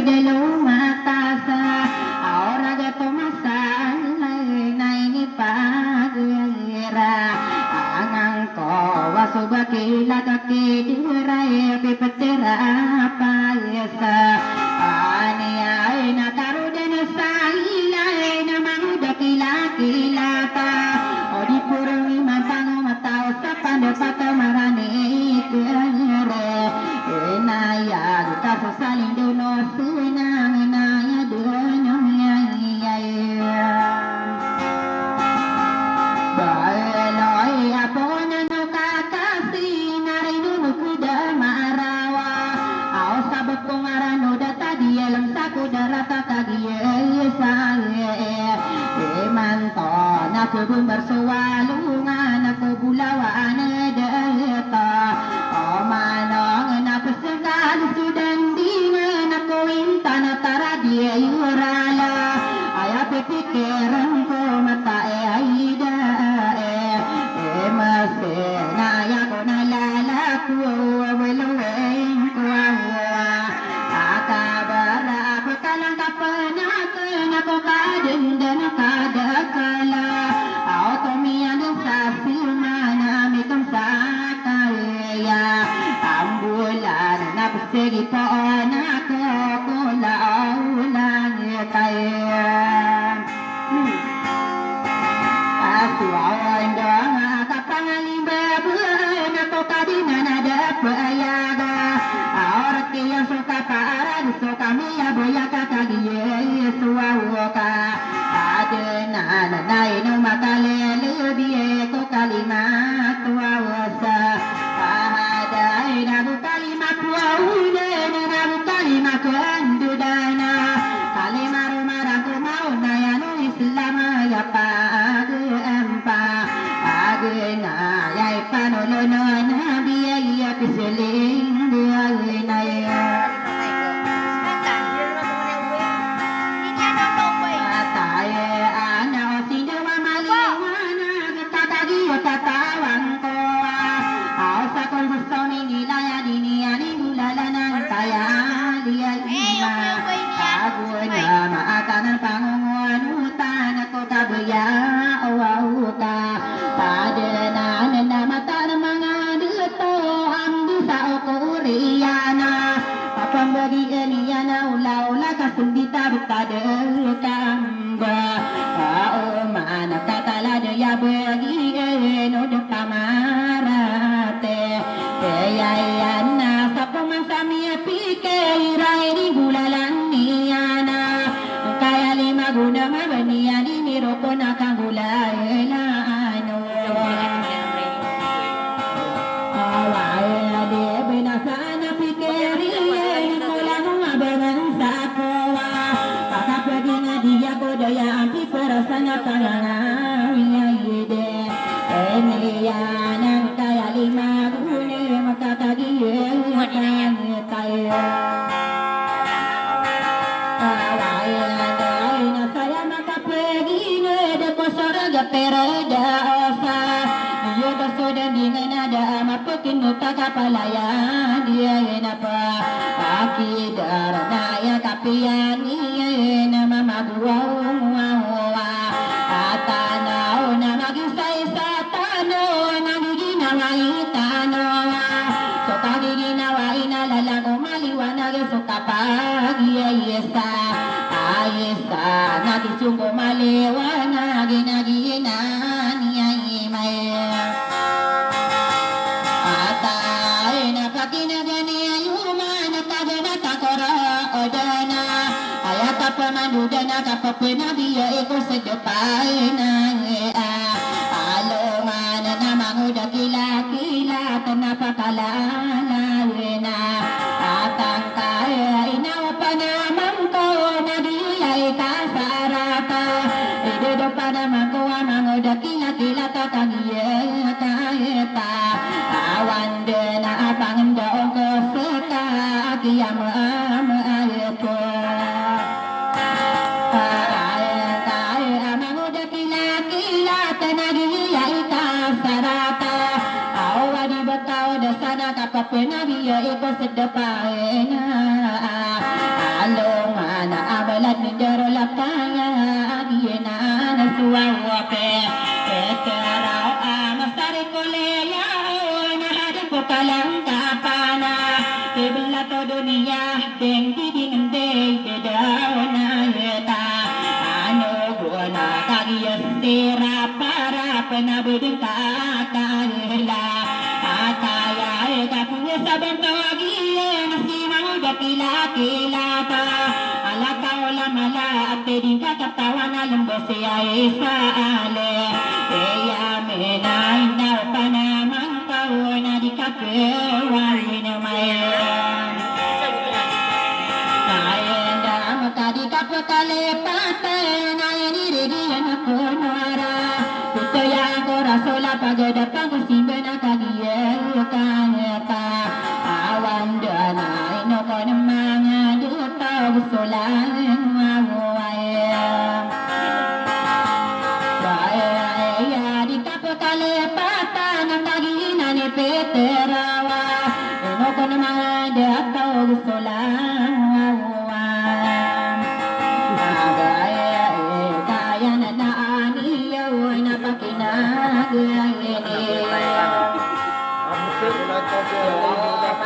de lumatasa ahora de tomasala na ini pagira angang ko wasubakila kakidira pipetira paisa ani ay nakaruden saila na manguda kila-kilata o di purungi matang matao sa pandapata marani kere enaya kita saling dono senang enaya dono ya baloi apona no kakasi narino no kuda marawa au sabak pengarano data di alam saku darata kagie sae manto naku bersualungan aku bulawaan data oh manong naku segala sudan dengan aku intan tara dia yurala ayah pikiran ko mata aida masih naya ko nalalaku walueng ko akabara aku kalang kapanakan aku kaden dan kadakala automian sa silmana mitum sakaya ambulan na persegi po anak ko laulang kaya asuawan doang kapangaling babuan ako kadina nada payaga orang yang suka parah suka miya boya kakagiye suawaka adena nanay no makalele biye ko kalimat wawasa ahaday nabu kalimat wawune nabu kalimat andudana kalimat rumarang kumau nayanu islam ya pag empa agena yai panolono nabiya ya piseling naya tatawang ko sa kongusto ni nilaya diniani bulala ng kaya liya lima aguna maakanan pangunguan utan ako kabaya awauka padana na mata ng mga dito ang bisa o kuriyana papambagi kaniyana ula-ula kasundita bukadel kamba mana katala de ya bagi no de kamarate ya na sapamantami pike irai di bulalan niana kaya lima guna mabania di miroko na kangulay na ano awaya de benasana pikeri kulang mabangan sa kowa kakapagi na diya ko daya ampi perasanya tangangan ide eniyanang kaya lima gune makakagiye kaya awaya na saya makapagi de kosoraga pereda osa yo dosodan dengan ada mapukin takapalaya dia enapa akidar naya kapiani nama magua atanao na magisay sa tano nagiginawa itano so kagiginawa inalalago maliwanag so kapag iyesa ayesa nagisunggo maliwanag nagiginan iyay atay napakinagani ayuman nakagana takora odana ayata pamanudana kapapena biya iko sa depay na alungan na manguda kila-kila napakalala na atang kaya inawa pa naman ko na diyay kasarata idodo pa naman ko ang manguda kila-kila kakagiya kayeta awan din na apangan doon ko sa kakiyam ayat ko manguda kila-kila tanagiyay kasarata awadi bataw dasana kapapena biya iko sa depan alo Alat nindaro lakaya Agiyena nasuwawape Eterao amasari koleya Nahadin ko kalang kapana Ibla to dunia Deng diding deng Dedaw na yeta Ano guna Kagiyas sira para Penabudin kakayla Akaya Kapunya sabang tawagiyan Nasimang dakila-kila pa Alaka ola mala Ate din kakatawa na lumbasi ay sa ale Eya mena Inaw pa naman kao Na di kapewarin na mayan Ayenda makadi kapakalepatan Ayeni regiyan ako nuara Ito ya ko rasola Pagadapan ko simbena kagiyan Kanyata Awan dana Ino ko ng mga duta Gustolan Mawaya Kaya di kapakalepatan Ang kaginan ni Peterawa Ino ko ng mga duta Gustolan Mawaya Kaya na naaniyaw Napakinagay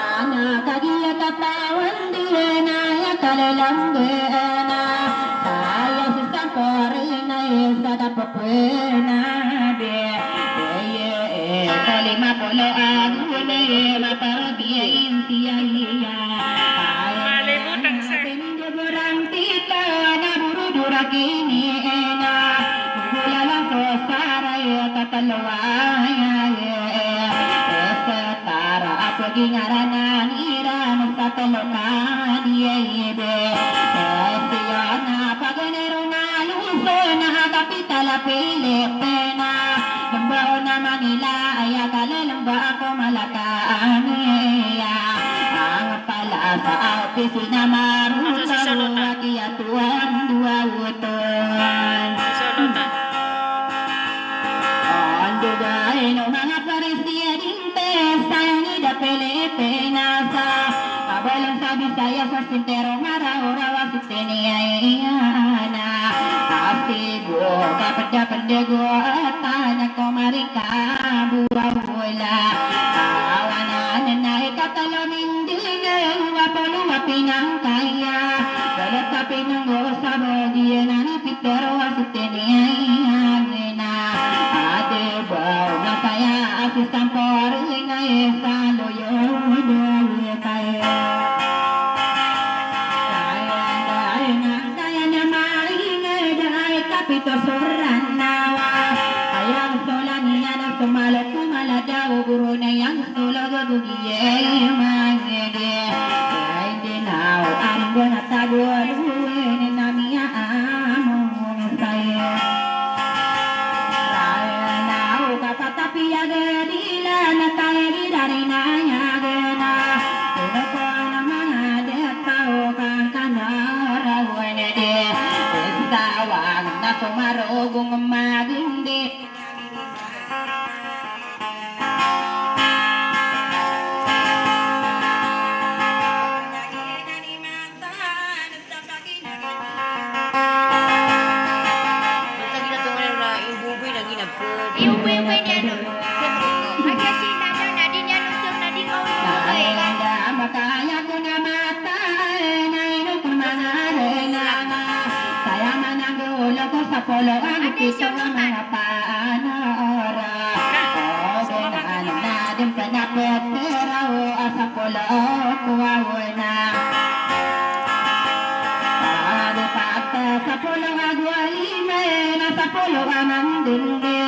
Mana kagiya katawan dina ya kalalanggana Saya sisang korina sa kapapena be Kalima polo agune maparabia insiya liya Malimutan sa Pinduburang tita na burudura kini ena Bulalang sosaray katalawaya Setara ako gingaranan iran sa talokan yebe Siya na paganero na luso na kapitala Pilipina Lambao na Manila ay akalalamba ako malakaan Ang pala sa opisina marunong Wakiyatuan dua uton Andugain o mga presidente sa Unida Pilipinas Kabalang sa Bisaya sa Sintero Maraurawa sa Tiniyayana Asigo kapada-padago at anak ko marika buwawala Awanan na ikatalamin din Wapoluwa pinangkaya Galat sa pinanggo sa bagian Ani Pitero sa Tiniyayana Adebaw na kaya asisang pori na isa loyo doy kaya Kaya na maingay dahil kapito soran nawa Ayang sola niya na sumalo kumaladaw Guro na yang sola gagugiyay magege Kaya hindi na aring ko natago Aluin na miya among saya Kapatapiya gadila na tayo dari nayagana Uno ko na mga detao kang kanarawan de Istawag na sumarugong magindi Makaya ko na mata na inok mga renanga Saya mananggulo ko sa polo ang piso ng mga paanora O ginaan na din panapetera o sa polo kuwawala Pagpata sa polo agwalime na sa polo ang andunde